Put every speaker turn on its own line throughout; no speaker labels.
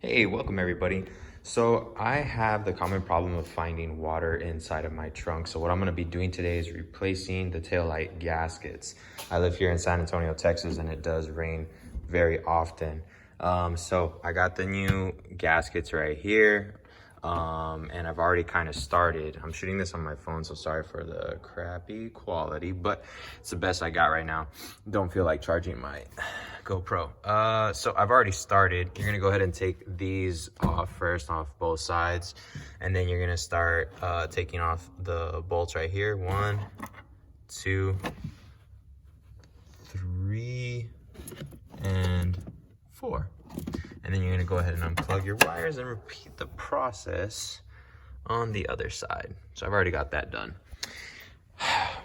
Hey, welcome everybody. So I have the common problem of finding water inside of my trunk. So what I'm gonna be doing today is replacing the taillight gaskets. I live here in San Antonio, Texas, and it does rain very often. So I got the new gaskets right here. And I've already kind of started. I'm shooting this on my phone, so sorry for the crappy quality, but it's the best I got right now. Don't feel like charging my GoPro. So I've already started. You're gonna go ahead and take these off first, off both sides, and then you're gonna start taking off the bolts right here. 1, 2, 3, and 4. And then you're gonna go ahead and unplug your wires and repeat the process on the other side. So I've already got that done.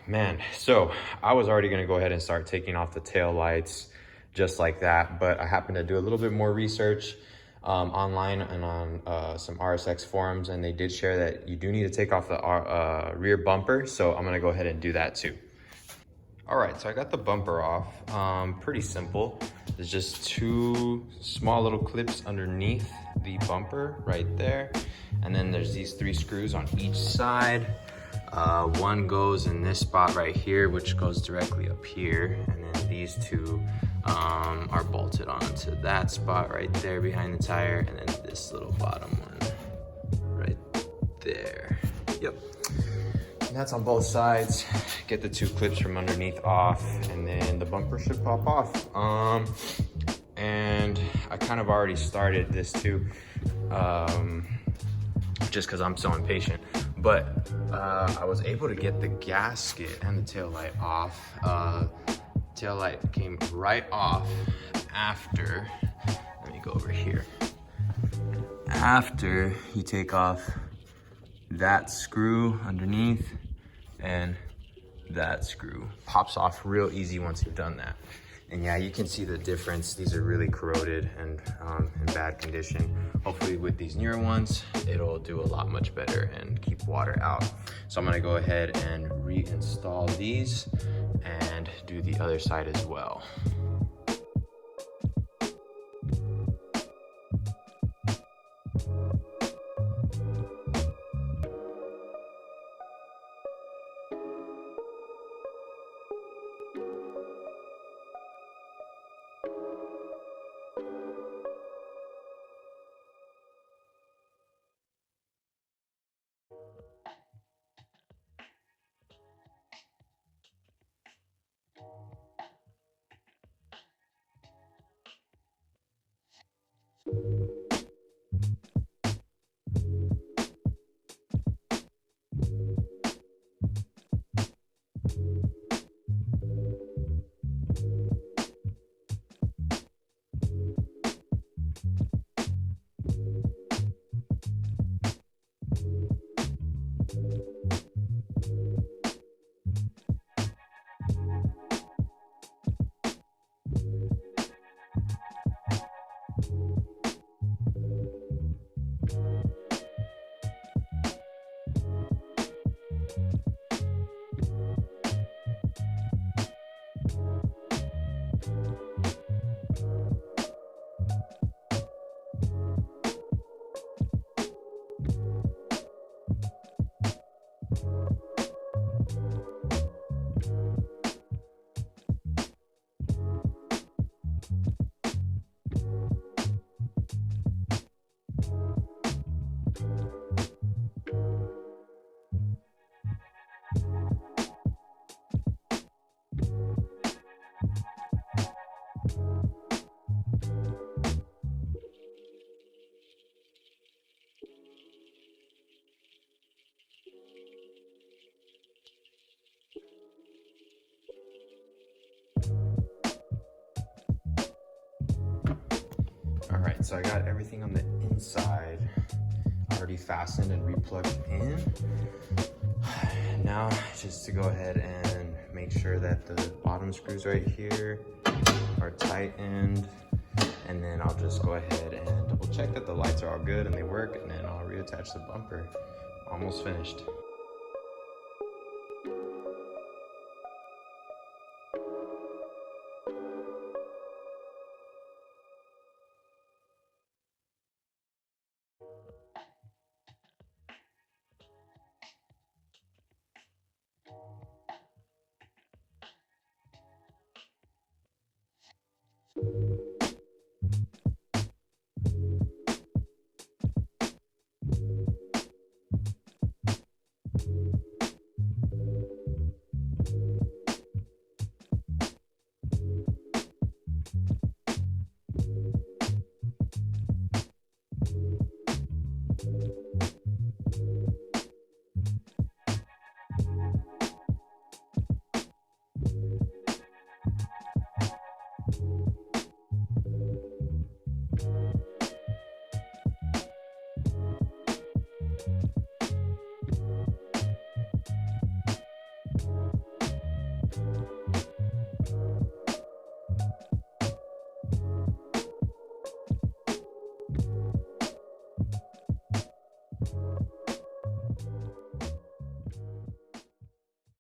Man, so I was already gonna go ahead and start taking off the tail lights just like that, but I happened to do a little bit more research online and on some RSX forums, and they did share that you do need to take off the rear bumper, so I'm gonna go ahead and do that too. All right, so I got the bumper off. Pretty simple. There's just 2 small little clips underneath the bumper right there. And then there's these 3 screws on each side. One goes in this spot right here, which goes directly up here. And then these 2 are bolted onto that spot right there behind the tire. And then this little bottom one right there. Yep. And that's on both sides. Get the 2 clips from underneath off, and then the bumper should pop off. And I kind of already started this too, just because I'm so impatient. But I was able to get the gasket and the tail light off. Tail light came right off after, let me go over here. After you take off that screw underneath, and that screw pops off real easy once you've done that. And yeah, you can see the difference. These are really corroded and in bad condition. Hopefully with these newer ones, it'll do a lot much better and keep water out. So I'm gonna go ahead and reinstall these and do the other side as well. All right, so I got everything on the inside already fastened and replugged in. Now, just to go ahead and make sure that the bottom screws right here are tightened, and then I'll just go ahead and double check that the lights are all good and they work, and then I'll reattach the bumper. Almost finished.